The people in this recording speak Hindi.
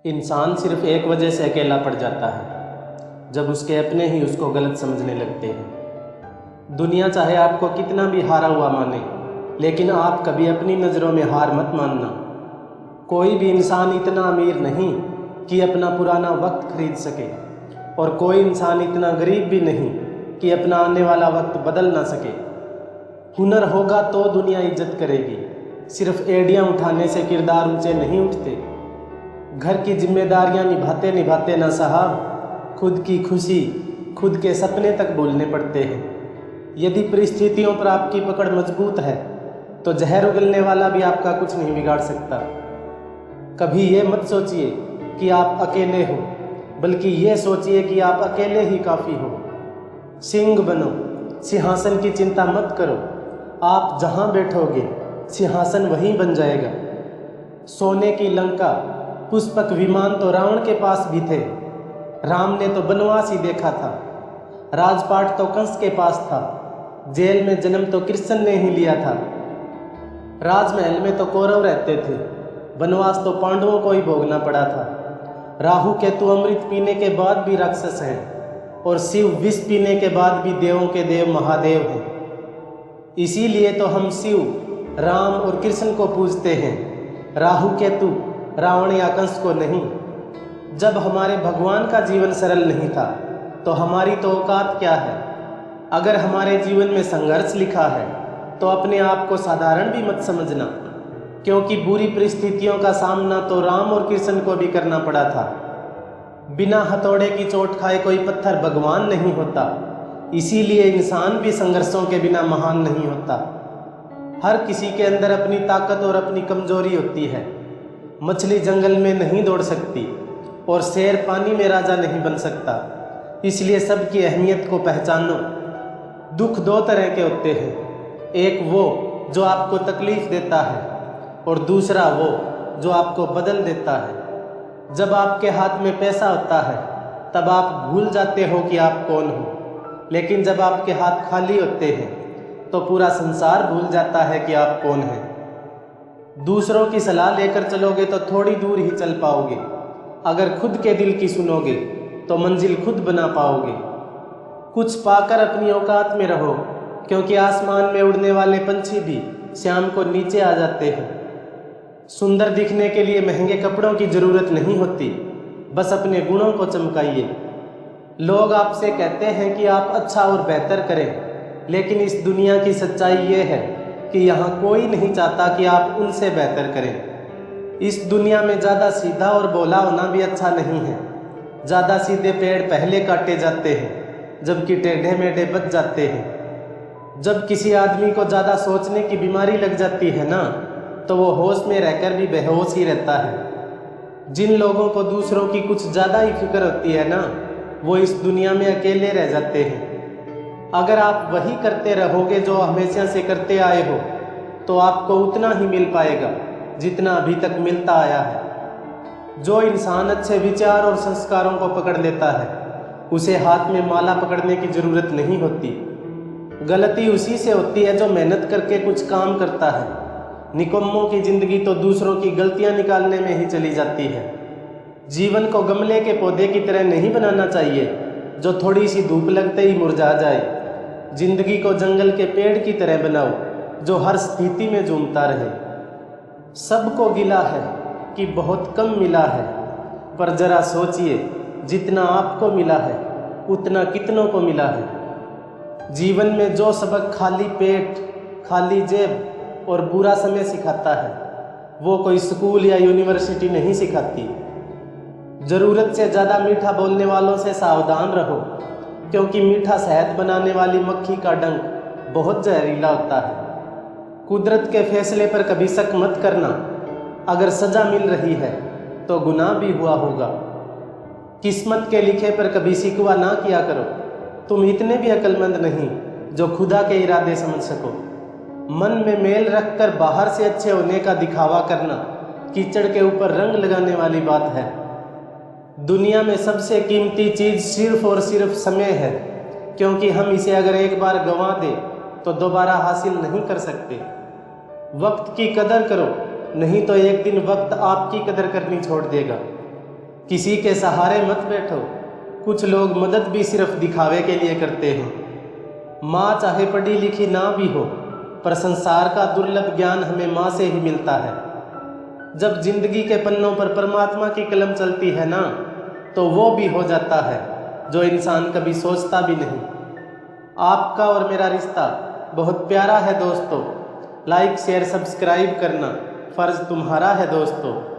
इंसान सिर्फ एक वजह से अकेला पड़ जाता है, जब उसके अपने ही उसको गलत समझने लगते हैं। दुनिया चाहे आपको कितना भी हारा हुआ माने, लेकिन आप कभी अपनी नज़रों में हार मत मानना। कोई भी इंसान इतना अमीर नहीं कि अपना पुराना वक्त खरीद सके, और कोई इंसान इतना गरीब भी नहीं कि अपना आने वाला वक्त बदल ना सके। हुनर होगा तो दुनिया इज्जत करेगी, सिर्फ एड़ियाँ उठाने से किरदार ऊंचे नहीं उठते। घर की जिम्मेदारियां निभाते निभाते ना साहब, खुद की खुशी, खुद के सपने तक भूलने पड़ते हैं। यदि परिस्थितियों पर आपकी पकड़ मजबूत है तो जहर उगलने वाला भी आपका कुछ नहीं बिगाड़ सकता। कभी ये मत सोचिए कि आप अकेले हो, बल्कि ये सोचिए कि आप अकेले ही काफ़ी हो। सिंह बनो, सिंहासन की चिंता मत करो। आप जहाँ बैठोगे सिंहासन वहीं बन जाएगा। सोने की लंका, पुष्पक विमान तो रावण के पास भी थे। राम ने तो बनवास ही देखा था। राजपाट तो कंस के पास था। जेल में जन्म तो कृष्ण ने ही लिया था। राजमहल में तो कौरव रहते थे। बनवास तो पांडवों को ही भोगना पड़ा था। राहु केतु अमृत पीने के बाद भी राक्षस हैं, और शिव विष पीने के बाद भी देवों के देव महादेव हैं। इसीलिए तो हम शिव, राम और कृष्ण को पूजते हैं, राहु केतु, रावण या कंस को नहीं। जब हमारे भगवान का जीवन सरल नहीं था तो हमारी तो औकात क्या है। अगर हमारे जीवन में संघर्ष लिखा है तो अपने आप को साधारण भी मत समझना, क्योंकि बुरी परिस्थितियों का सामना तो राम और कृष्ण को भी करना पड़ा था। बिना हथौड़े की चोट खाए कोई पत्थर भगवान नहीं होता। इसीलिए इंसान भी संघर्षों के बिना महान नहीं होता। हर किसी के अंदर अपनी ताकत और अपनी कमजोरी होती है। मछली जंगल में नहीं दौड़ सकती और शेर पानी में राजा नहीं बन सकता। इसलिए सबकी अहमियत को पहचानो। दुख दो तरह के होते हैं, एक वो जो आपको तकलीफ देता है, और दूसरा वो जो आपको बदल देता है। जब आपके हाथ में पैसा होता है तब आप भूल जाते हो कि आप कौन हो, लेकिन जब आपके हाथ खाली होते हैं तो पूरा संसार भूल जाता है कि आप कौन हैं। दूसरों की सलाह लेकर चलोगे तो थोड़ी दूर ही चल पाओगे। अगर खुद के दिल की सुनोगे तो मंजिल खुद बना पाओगे। कुछ पाकर अपनी औकात में रहो, क्योंकि आसमान में उड़ने वाले पंछी भी शाम को नीचे आ जाते हैं। सुंदर दिखने के लिए महंगे कपड़ों की ज़रूरत नहीं होती, बस अपने गुणों को चमकाइए। लोग आपसे कहते हैं कि आप अच्छा और बेहतर करें, लेकिन इस दुनिया की सच्चाई ये है कि यहाँ कोई नहीं चाहता कि आप उनसे बेहतर करें। इस दुनिया में ज़्यादा सीधा और भोला होना भी अच्छा नहीं है। ज़्यादा सीधे पेड़ पहले काटे जाते हैं, जबकि टेढ़े मेढ़े बच जाते हैं। जब किसी आदमी को ज़्यादा सोचने की बीमारी लग जाती है ना, तो वो होश में रहकर भी बेहोश ही रहता है। जिन लोगों को दूसरों की कुछ ज़्यादा ही फिक्र होती है ना, वो इस दुनिया में अकेले रह जाते हैं। अगर आप वही करते रहोगे जो हमेशा से करते आए हो, तो आपको उतना ही मिल पाएगा जितना अभी तक मिलता आया है। जो इंसान अच्छे विचार और संस्कारों को पकड़ लेता है, उसे हाथ में माला पकड़ने की ज़रूरत नहीं होती। गलती उसी से होती है जो मेहनत करके कुछ काम करता है। निकम्मों की ज़िंदगी तो दूसरों की गलतियां निकालने में ही चली जाती है। जीवन को गमले के पौधे की तरह नहीं बनाना चाहिए जो थोड़ी सी धूप लगते ही मुरझा जाए। जिंदगी को जंगल के पेड़ की तरह बनाओ जो हर स्थिति में झूमता रहे। सबको गिला है कि बहुत कम मिला है, पर जरा सोचिए, जितना आपको मिला है उतना कितनों को मिला है। जीवन में जो सबक खाली पेट, खाली जेब और बुरा समय सिखाता है, वो कोई स्कूल या यूनिवर्सिटी नहीं सिखाती। ज़रूरत से ज़्यादा मीठा बोलने वालों से सावधान रहो, क्योंकि मीठा शहद बनाने वाली मक्खी का डंक बहुत जहरीला होता है। कुदरत के फैसले पर कभी शक मत करना। अगर सज़ा मिल रही है तो गुनाह भी हुआ होगा। किस्मत के लिखे पर कभी शिकवा ना किया करो। तुम इतने भी अक्लमंद नहीं जो खुदा के इरादे समझ सको। मन में मेल रखकर बाहर से अच्छे होने का दिखावा करना कीचड़ के ऊपर रंग लगाने वाली बात है। दुनिया में सबसे कीमती चीज़ सिर्फ और सिर्फ समय है, क्योंकि हम इसे अगर एक बार गंवा दें तो दोबारा हासिल नहीं कर सकते। वक्त की कदर करो, नहीं तो एक दिन वक्त आपकी कदर करनी छोड़ देगा। किसी के सहारे मत बैठो, कुछ लोग मदद भी सिर्फ दिखावे के लिए करते हैं। माँ चाहे पढ़ी लिखी ना भी हो, पर संसार का दुर्लभ ज्ञान हमें माँ से ही मिलता है। जब जिंदगी के पन्नों पर परमात्मा की कलम चलती है ना, तो वो भी हो जाता है जो इंसान कभी सोचता भी नहीं। आपका और मेरा रिश्ता बहुत प्यारा है दोस्तों, लाइक शेयर सब्सक्राइब करना फ़र्ज़ तुम्हारा है दोस्तों।